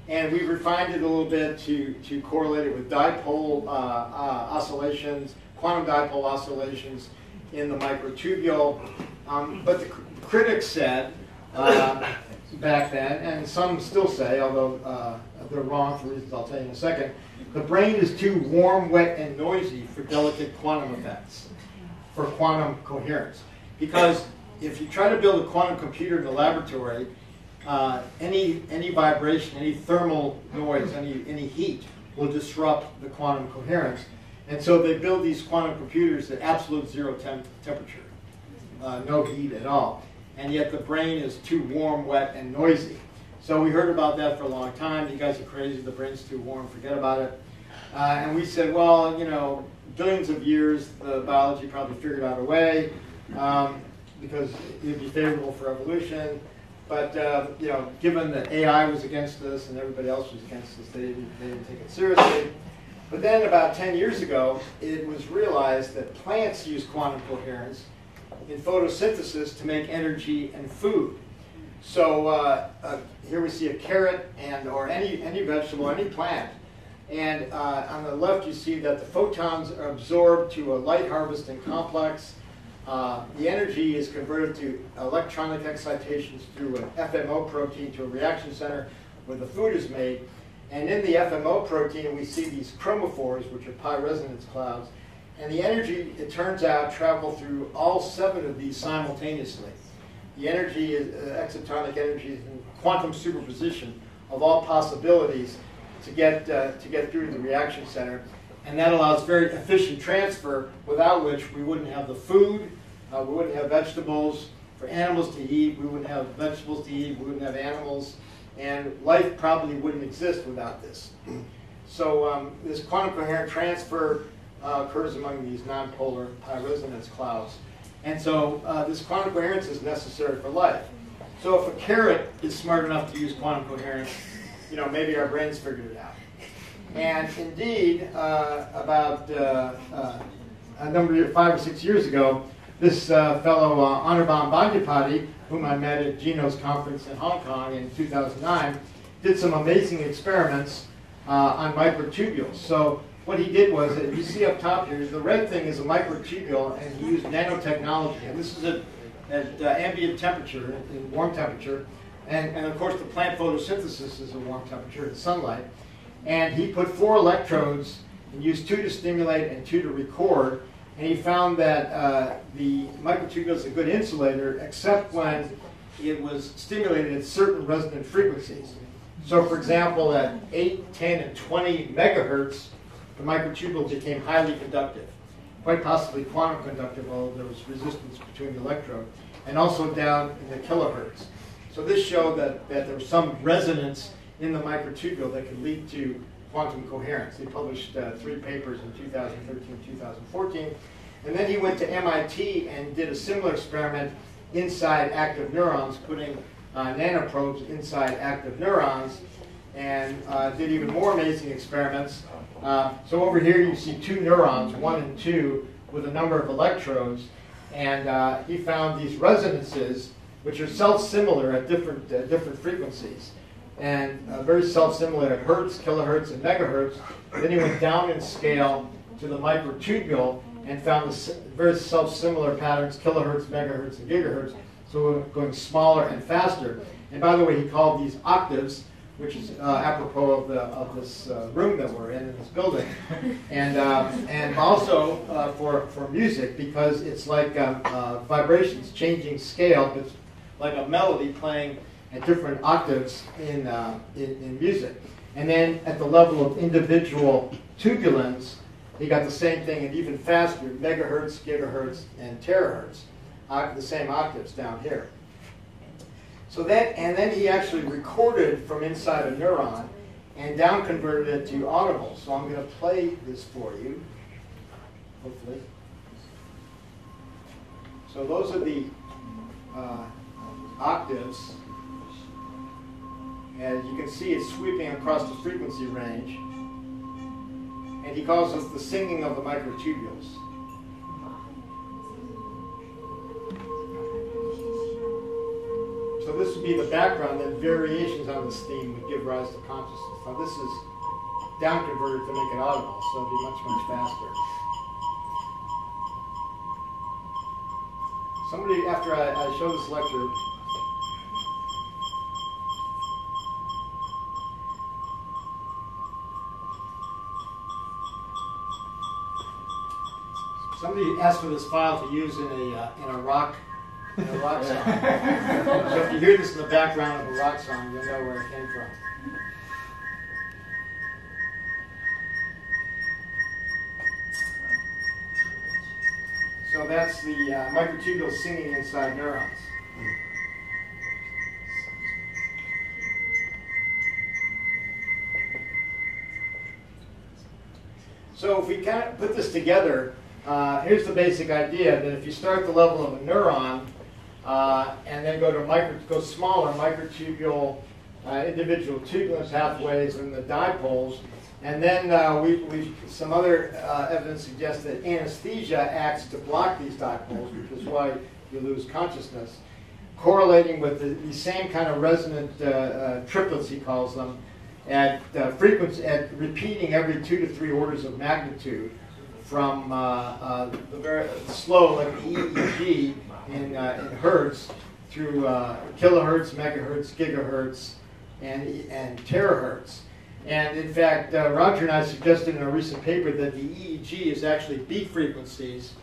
[SPEAKER 1] And we've refined it a little bit to correlate it with dipole oscillations, quantum dipole oscillations in the microtubule. But the critics said back then, and some still say, although they're wrong for reasons I'll tell you in a second, the brain is too warm, wet, and noisy for delicate quantum effects, for quantum coherence. Because if you try to build a quantum computer in the laboratory, any vibration, any thermal noise, any heat will disrupt the quantum coherence. And so they build these quantum computers at absolute zero temperature, no heat at all. And yet the brain is too warm, wet, and noisy. So we heard about that for a long time. You guys are crazy, the brain's too warm, forget about it. And we said, well, you know, billions of years, the biology probably figured out a way because it would be favorable for evolution. But you know, given that AI was against us and everybody else was against us, they didn't take it seriously. But then about 10 years ago, it was realized that plants use quantum coherence in photosynthesis to make energy and food. So here we see a carrot or any vegetable, any plant. And on the left, you see that the photons are absorbed to a light harvesting complex. The energy is converted to electronic excitations through an FMO protein to a reaction center where the food is made. And in the FMO protein, we see these chromophores, which are pi resonance clouds. And the energy, it turns out, travel through all 7 of these simultaneously. The energy is excitonic energy in quantum superposition of all possibilities to get through to the reaction center. And that allows very efficient transfer, without which we wouldn't have the food, we wouldn't have vegetables for animals to eat, we wouldn't have vegetables to eat, we wouldn't have animals, and life probably wouldn't exist without this. So this quantum coherent transfer occurs among these nonpolar pi resonance clouds. And so this quantum coherence is necessary for life. So if a carrot is smart enough to use quantum coherence, you know, maybe our brains figured it out. And indeed, about a number of years, 5 or 6 years ago, this fellow Anirban Bandyapati, whom I met at Gino's conference in Hong Kong in 2009, did some amazing experiments on microtubules. So what he did was, you see up top here, the red thing is a microtubule, and he used nanotechnology. And this is at ambient temperature, in warm temperature. And of course, the plant photosynthesis is at warm temperature, in sunlight. And he put 4 electrodes and used 2 to stimulate and 2 to record. And he found that the microtubule is a good insulator, except when it was stimulated at certain resonant frequencies. So for example, at 8, 10, and 20 megahertz, the microtubule became highly conductive, quite possibly quantum conductive, although there was resistance between the electrode, and also down in the kilohertz. So this showed that there was some resonance in the microtubule that could lead to quantum coherence. He published 3 papers in 2013 and 2014. And then he went to MIT and did a similar experiment inside active neurons, putting nanoprobes inside active neurons, and did even more amazing experiments. So over here you see 2 neurons, 1 and 2, with a number of electrodes. And he found these resonances, which are self-similar at different frequencies. And very self-similar at hertz, kilohertz, and megahertz. Then he went down in scale to the microtubule and found very self-similar patterns, kilohertz, megahertz, and gigahertz. So we're going smaller and faster. And by the way, he called these octaves, which is apropos of this room that we're in this building. And also for music, because it's like vibrations changing scale, but it's like a melody playing at different octaves in music. And then at the level of individual tubulins, he got the same thing and even faster, megahertz, gigahertz, and terahertz, the same octaves down here. So then he actually recorded from inside a neuron and down converted it to audible. So I'm going to play this for you, hopefully. So those are the octaves. And you can see it's sweeping across the frequency range. And he calls this the singing of the microtubules. So this would be the background, then variations on this theme would give rise to consciousness. Now this is down converted to make it audible, so it'd be much, much faster. Somebody, after I show this lecture, somebody asked for this file to use in a rock song. So if you hear this in the background of a rock song, you'll know where it came from. So that's the microtubules singing inside neurons. So if we kind of put this together, here's the basic idea that if you start at the level of a neuron and then go smaller microtubule, individual tubulin pathways and the dipoles, and then some other evidence suggests that anesthesia acts to block these dipoles, which is why you lose consciousness, correlating with the same kind of resonant triplets, he calls them, at frequency, at repeating every 2 to 3 orders of magnitude, from the very slow, like the EEG in hertz, through kilohertz, megahertz, gigahertz, and terahertz. And in fact, Roger and I suggested in a recent paper that the EEG is actually beat frequencies.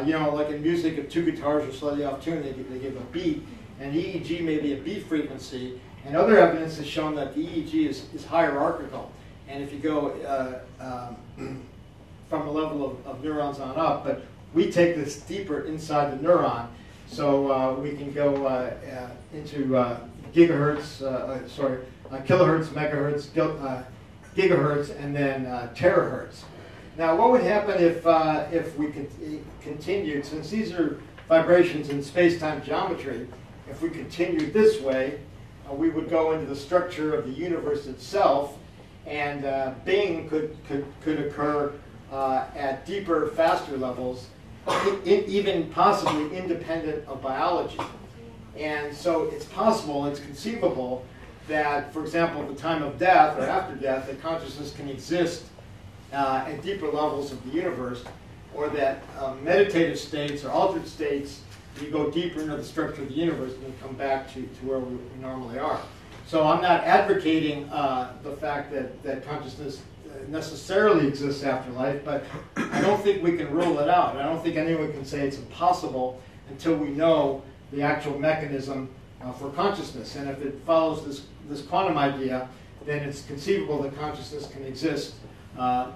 [SPEAKER 1] You know, like in music, if 2 guitars are slightly off tune, they give a beat. And EEG may be a beat frequency. And other evidence has shown that the EEG is hierarchical. And if you go from a level of neurons on up, but we take this deeper inside the neuron, so we can go into gigahertz, kilohertz, megahertz, gigahertz, and then terahertz. Now, what would happen if we continued, since these are vibrations in space-time geometry, if we continued this way, we would go into the structure of the universe itself, and Bing could occur at deeper, faster levels, even possibly independent of biology. And so it's possible, it's conceivable, that, for example, at the time of death or after death, that consciousness can exist at deeper levels of the universe, or that meditative states or altered states, you go deeper into the structure of the universe and then come back to where we normally are. So I'm not advocating the fact that consciousness necessarily exists after life, but I don't think we can rule it out. I don't think anyone can say it's impossible until we know the actual mechanism for consciousness. And if it follows this quantum idea, then it's conceivable that consciousness can exist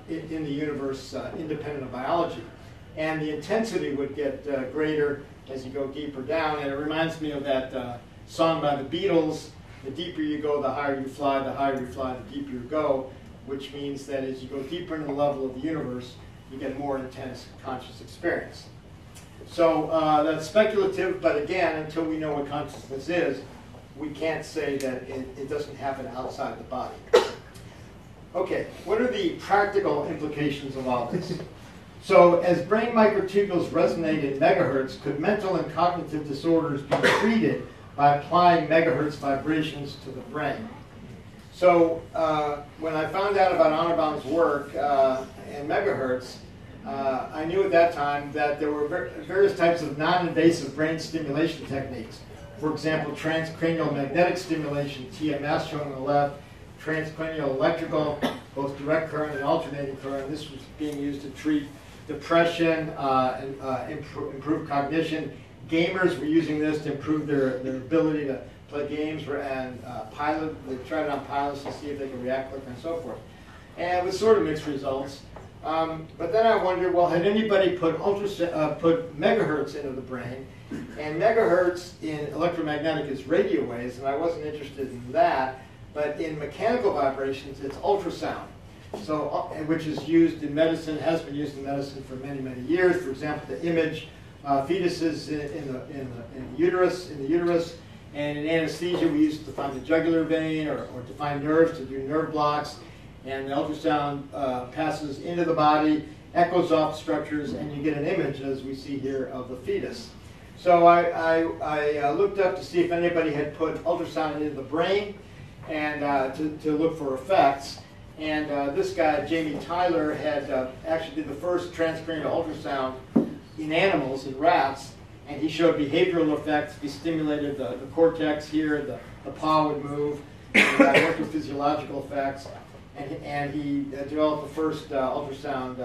[SPEAKER 1] in the universe independent of biology. And the intensity would get greater as you go deeper down. And it reminds me of that song by the Beatles, the deeper you go, the higher you fly, the deeper you go, which means that as you go deeper into the level of the universe, you get more intense conscious experience. So that's speculative, but again, until we know what consciousness is, we can't say that it doesn't happen outside the body. Okay, what are the practical implications of all this? So as brain microtubules resonate in megahertz, could mental and cognitive disorders be treated by applying megahertz vibrations to the brain? So when I found out about Honorbaum's work in megahertz, I knew at that time that there were various types of non-invasive brain stimulation techniques. For example, transcranial magnetic stimulation, TMS shown on the left, transcranial electrical, both direct current and alternating current. This was being used to treat depression, improve cognition. Gamers were using this to improve their ability to play games, and they tried it on pilots to see if they could react quicker and so forth. And with sort of mixed results. But then I wondered, well, had anybody put megahertz into the brain? And megahertz in electromagnetic is radio waves, and I wasn't interested in that. But in mechanical vibrations, it's ultrasound. So, which is used in medicine, has been used in medicine for many, many years. For example, to image fetuses in the uterus, and in anesthesia, we use it to find the jugular vein or to find nerves, to do nerve blocks. And the ultrasound passes into the body, echoes off structures, and you get an image, as we see here, of the fetus. So I looked up to see if anybody had put ultrasound into the brain and to look for effects. And this guy, Jamie Tyler, had actually did the first transcranial ultrasound in animals, in rats, and he showed behavioral effects. He stimulated the cortex here, the paw would move, and electrophysiological effects. And he developed the first ultrasound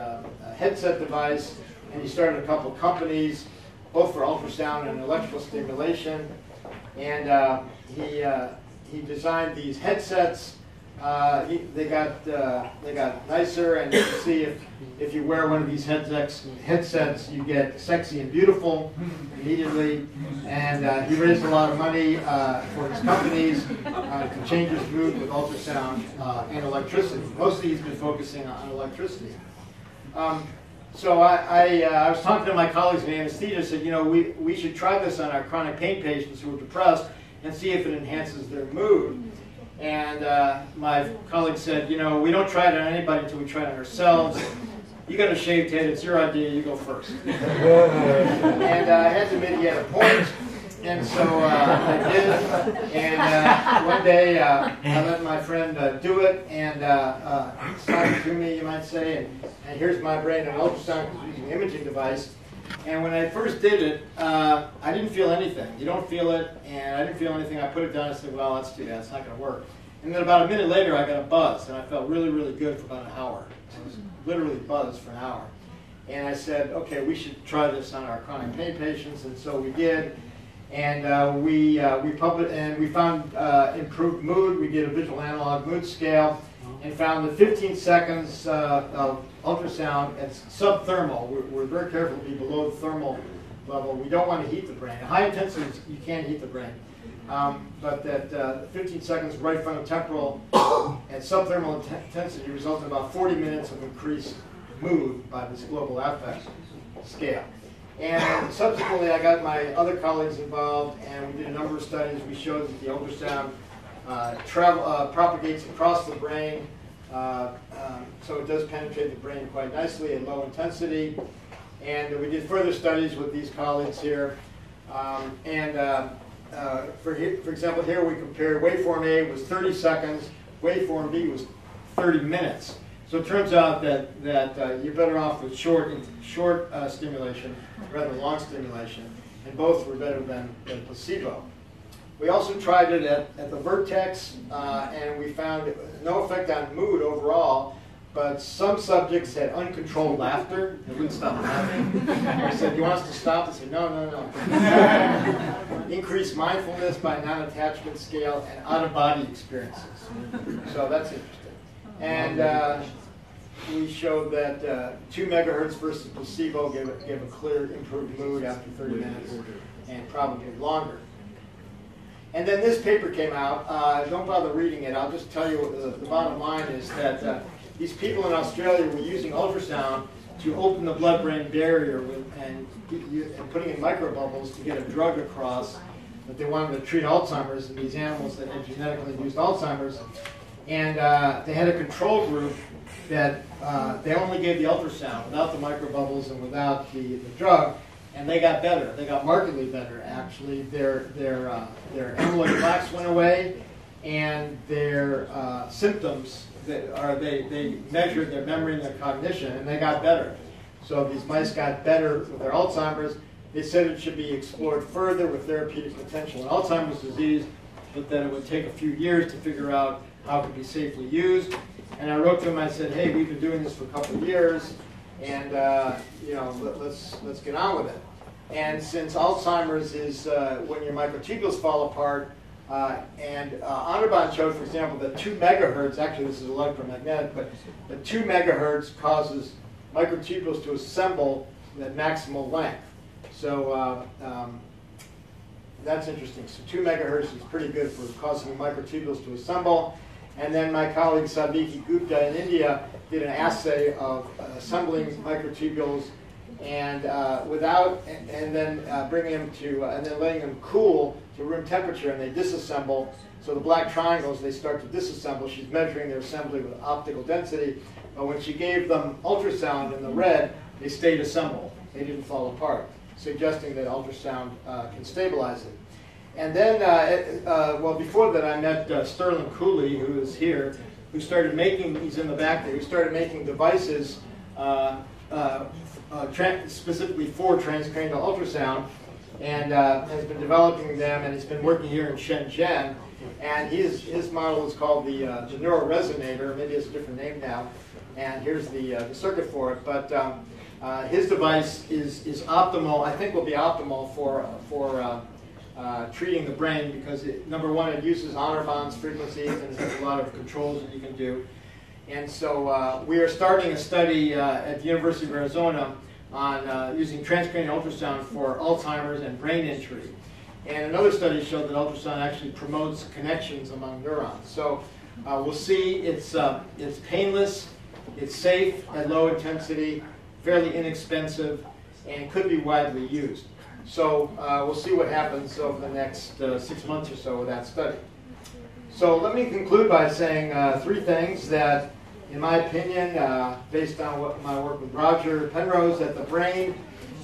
[SPEAKER 1] headset device, and he started a couple of companies, both for ultrasound and electrical stimulation. And he designed these headsets. They got nicer, and you can see if you wear one of these headsets, you get sexy and beautiful immediately. And he raised a lot of money for his companies to change his mood with ultrasound and electricity. Mostly he's been focusing on electricity. So I was talking to my colleagues in anesthesia. Said, you know, we should try this on our chronic pain patients who are depressed and see if it enhances their mood. And my colleague said, you know, we don't try it on anybody until we try it on ourselves. You got a shaved head, it's your idea, you go first. And I had to admit he had a point, and so I did. And one day I let my friend do it, and he signed to me, you might say, and here's my brain on ultrasound because we're using an imaging device. And when I first did it, I didn't feel anything. You don't feel it, and I didn't feel anything. I put it down and said, well, that's too bad. It's not going to work. And then about a minute later, I got a buzz, and I felt really, really good for about an hour. I was literally buzzed for an hour. And I said, okay, we should try this on our chronic pain patients, and so we did. And we found improved mood. We did a visual analog mood scale, and found that 15 seconds of ultrasound at subthermal. We're very careful to be below the thermal level. We don't want to heat the brain. At high intensity, you can't heat the brain. But that 15 seconds right frontotemporal at subthermal intensity resulted in about 40 minutes of increased mood by this global affect scale. And subsequently, I got my other colleagues involved, and we did a number of studies. We showed that the ultrasound propagates across the brain, so it does penetrate the brain quite nicely at low intensity. And we did further studies with these colleagues here. For example, here we compared waveform A was 30 seconds, waveform B was 30 minutes. So it turns out that you're better off with short stimulation rather than long stimulation, and both were better than placebo. We also tried it at the vertex, and we found no effect on mood overall, but some subjects had uncontrolled laughter. They wouldn't stop laughing. I said, "You want us to stop?" They said, "No, no, no." Increased mindfulness by non-attachment scale and out-of-body experiences. So that's interesting. And we showed that 2 megahertz versus placebo gave a clear improved mood after 30 minutes, and probably longer. And then this paper came out. Don't bother reading it. I'll just tell you what the bottom line is that these people in Australia were using ultrasound to open the blood-brain barrier and putting in microbubbles to get a drug across that they wanted to treat Alzheimer's in these animals that had genetically induced Alzheimer's. And they had a control group that they only gave the ultrasound without the microbubbles and without the drug, and they got better. They got markedly better, actually. Their amyloid plaques went away, and their symptoms, they measured their memory and their cognition, and they got better. So these mice got better with their Alzheimer's. They said it should be explored further with therapeutic potential in Alzheimer's disease, but that it would take a few years to figure out how it could be safely used. And I wrote to them, I said, hey, we've been doing this for a couple of years, and let's get on with it. And since Alzheimer's is when your microtubules fall apart, and Anirban showed, for example, that 2 megahertz, actually this is electromagnetic, but the 2 megahertz causes microtubules to assemble at maximal length. So that's interesting. So 2 megahertz is pretty good for causing microtubules to assemble. And then my colleague Saviki Gupta in India did an assay of assembling microtubules and then bringing them to and then letting them cool to room temperature, and they disassemble. So the black triangles, they start to disassemble. She's measuring their assembly with optical density. But when she gave them ultrasound in the red, they stayed assembled. They didn't fall apart. suggesting that ultrasound can stabilize it. And then, well, before that, I met Sterling Cooley, who is here, who started making, he's in the back there, who started making devices specifically for transcranial ultrasound, and has been developing them, and he's been working here in Shenzhen. And his model is called the neuroresonator. Maybe it's a different name now. And here's the circuit for it. But his device is optimal. I think will be optimal for treating the brain because, number one, it uses honor bonds frequencies and it has a lot of controls that you can do. And so we are starting a study at the University of Arizona on using transcranial ultrasound for Alzheimer's and brain injury. And another study showed that ultrasound actually promotes connections among neurons. So we'll see it's painless, it's safe at low intensity, fairly inexpensive, and could be widely used. So we'll see what happens over the next 6 months or so with that study. So let me conclude by saying three things that, in my opinion, based on my work with Roger Penrose, that the brain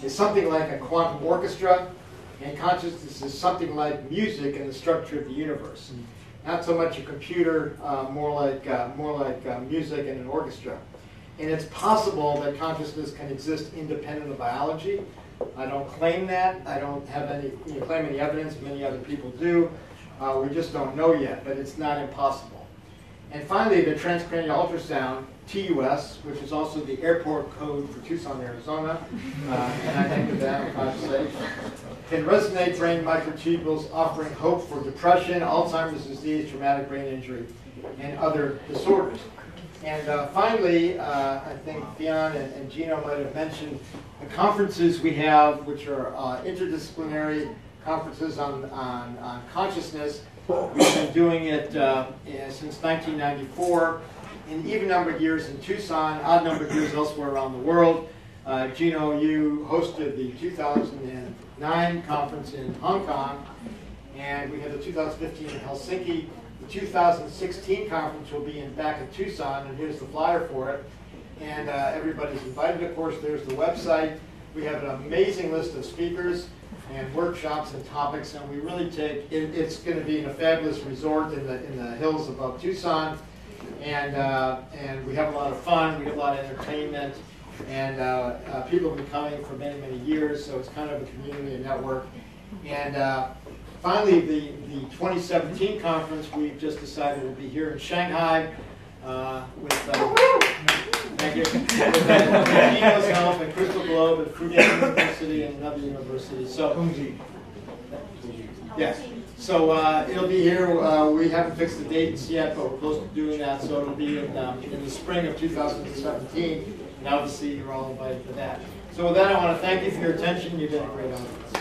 [SPEAKER 1] is something like a quantum orchestra, and consciousness is something like music in the structure of the universe. Not so much a computer, more like music in an orchestra. And it's possible that consciousness can exist independent of biology. I don't claim that. I don't have any claim any evidence. Many other people do. We just don't know yet, but it's not impossible. And finally, the transcranial ultrasound, TUS, which is also the airport code for Tucson, Arizona, and I think of that, I'm proud to say, can resonate brain microtubules, offering hope for depression, Alzheimer's disease, traumatic brain injury, and other disorders. And finally, I think Theon and Gino might have mentioned the conferences we have, which are interdisciplinary conferences on consciousness. We've been doing it since 1994, in even numbered years in Tucson, odd numbered years elsewhere around the world. Gino, you hosted the 2009 conference in Hong Kong, and we had the 2015 in Helsinki. The 2016 conference will be back in Tucson, and here's the flyer for it. And everybody's invited, of course. There's the website. We have an amazing list of speakers and workshops and topics, and we really take it's going to be in a fabulous resort in the hills above Tucson, and we have a lot of fun. We have a lot of entertainment, and people have been coming for many, many years, so it's kind of a community and network. And finally, the 2017 conference we've just decided will be here in Shanghai with thank you. With Gino's help and Crystal Globe at Fudan University and another university. So, yes. So it'll be here. We haven't fixed the dates yet, but we're close to doing that. So it'll be in the spring of 2017, and obviously you're all invited for that. So with that, I want to thank you for your attention. You've been a great audience.